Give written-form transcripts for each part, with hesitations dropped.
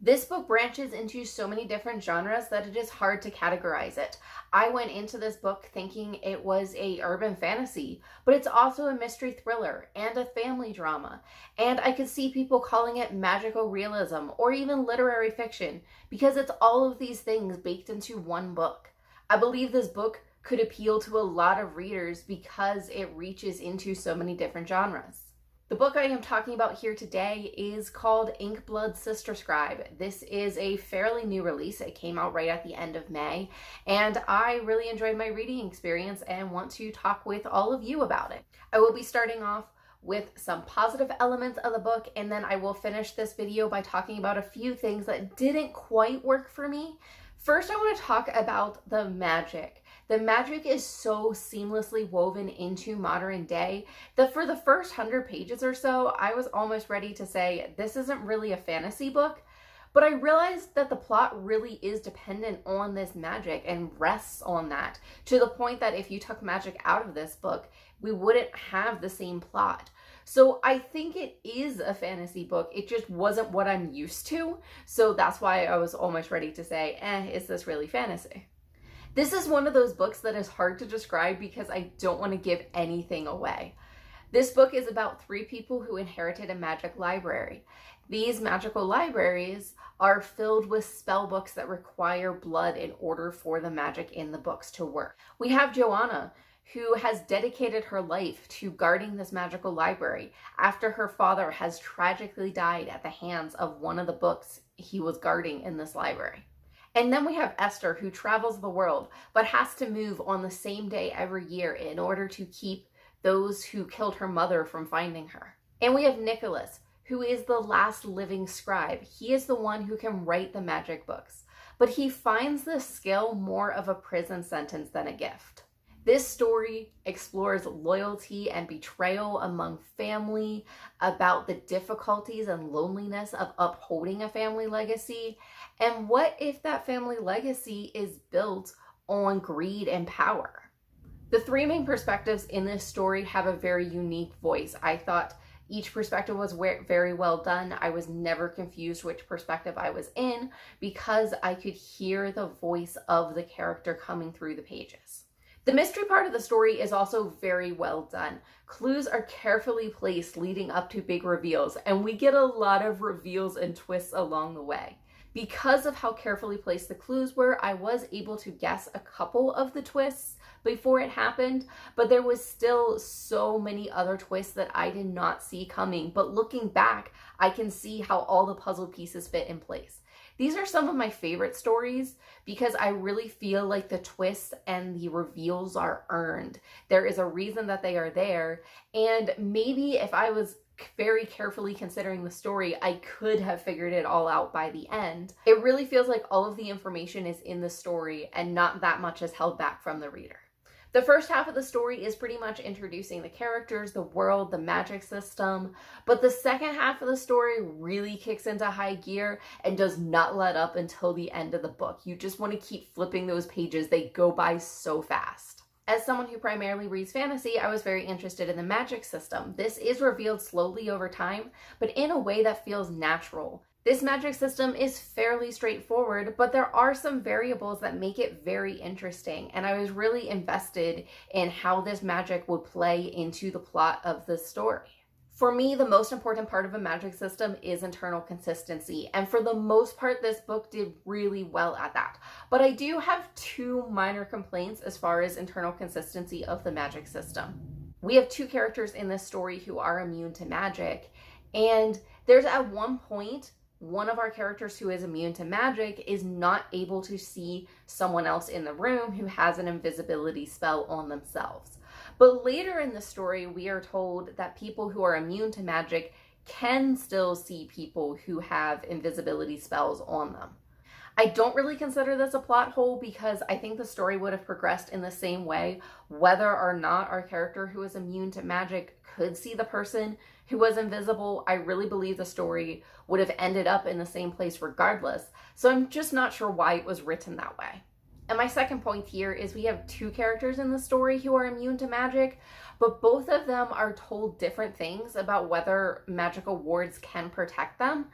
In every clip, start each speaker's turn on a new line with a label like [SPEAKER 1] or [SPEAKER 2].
[SPEAKER 1] This book branches into so many different genres that it is hard to categorize it. I went into this book thinking it was a urban fantasy, but it's also a mystery thriller and a family drama. And I could see people calling it magical realism or even literary fiction because it's all of these things baked into one book. I believe this book could appeal to a lot of readers because it reaches into so many different genres. The book I am talking about here today is called Inkblood Sister Scribe. This is a fairly new release. It came out right at the end of May, and I really enjoyed my reading experience and want to talk with all of you about it. I will be starting off with some positive elements of the book, and then I will finish this video by talking about a few things that didn't quite work for me. First, I want to talk about the magic. The magic is so seamlessly woven into modern day that for the first 100 pages or so, I was almost ready to say, this isn't really a fantasy book, but I realized that the plot really is dependent on this magic and rests on that, to the point that if you took magic out of this book, we wouldn't have the same plot. So I think it is a fantasy book. It just wasn't what I'm used to. So that's why I was almost ready to say, is this really fantasy? This is one of those books that is hard to describe because I don't want to give anything away. This book is about 3 people who inherited a magic library. These magical libraries are filled with spell books that require blood in order for the magic in the books to work. We have Joanna, who has dedicated her life to guarding this magical library after her father has tragically died at the hands of one of the books he was guarding in this library. And then we have Esther, who travels the world, but has to move on the same day every year in order to keep those who killed her mother from finding her. And we have Nicholas, who is the last living scribe. He is the one who can write the magic books, but he finds this skill more of a prison sentence than a gift. This story explores loyalty and betrayal among family, about the difficulties and loneliness of upholding a family legacy, and what if that family legacy is built on greed and power. The 3 main perspectives in this story have a very unique voice. I thought each perspective was very well done. I was never confused which perspective I was in because I could hear the voice of the character coming through the pages. The mystery part of the story is also very well done. Clues are carefully placed leading up to big reveals, and we get a lot of reveals and twists along the way. Because of how carefully placed the clues were, I was able to guess a couple of the twists before it happened, but there was still so many other twists that I did not see coming. But looking back, I can see how all the puzzle pieces fit in place. These are some of my favorite stories because I really feel like the twists and the reveals are earned. There is a reason that they are there, and maybe if I was very carefully considering the story, I could have figured it all out by the end. It really feels like all of the information is in the story and not that much is held back from the reader. The first half of the story is pretty much introducing the characters, the world, the magic system, but the second half of the story really kicks into high gear and does not let up until the end of the book. You just want to keep flipping those pages. They go by so fast. As someone who primarily reads fantasy, I was very interested in the magic system. This is revealed slowly over time, but in a way that feels natural. This magic system is fairly straightforward, but there are some variables that make it very interesting, and I was really invested in how this magic would play into the plot of the story. For me, the most important part of a magic system is internal consistency, and for the most part, this book did really well at that. But I do have 2 minor complaints as far as internal consistency of the magic system. We have 2 characters in this story who are immune to magic, and there's at one point, one of our characters who is immune to magic is not able to see someone else in the room who has an invisibility spell on themselves. But later in the story, we are told that people who are immune to magic can still see people who have invisibility spells on them. I don't really consider this a plot hole because I think the story would have progressed in the same way whether or not our character who is immune to magic could see the person who was invisible. I really believe the story would have ended up in the same place regardless, so I'm just not sure why it was written that way. And my second point here is we have 2 characters in the story who are immune to magic, but both of them are told different things about whether magical wards can protect them.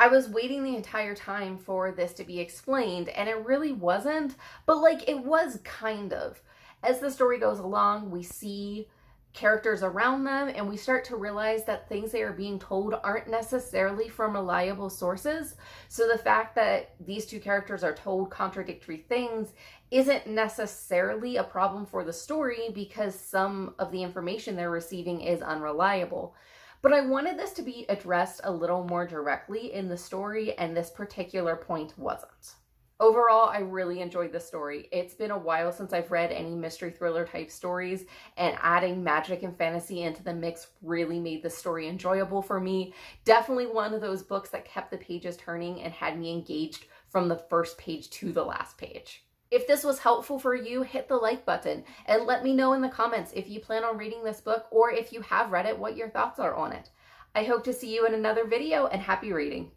[SPEAKER 1] I was waiting the entire time for this to be explained, and it really wasn't, but like it was kind of. As the story goes along, we see characters around them and we start to realize that things they are being told aren't necessarily from reliable sources. So the fact that these two characters are told contradictory things isn't necessarily a problem for the story because some of the information they're receiving is unreliable. But I wanted this to be addressed a little more directly in the story, and this particular point wasn't. Overall, I really enjoyed the story. It's been a while since I've read any mystery thriller type stories, and adding magic and fantasy into the mix really made the story enjoyable for me. Definitely one of those books that kept the pages turning and had me engaged from the first page to the last page. If this was helpful for you, hit the like button and let me know in the comments if you plan on reading this book, or if you have read it, what your thoughts are on it. I hope to see you in another video, and happy reading.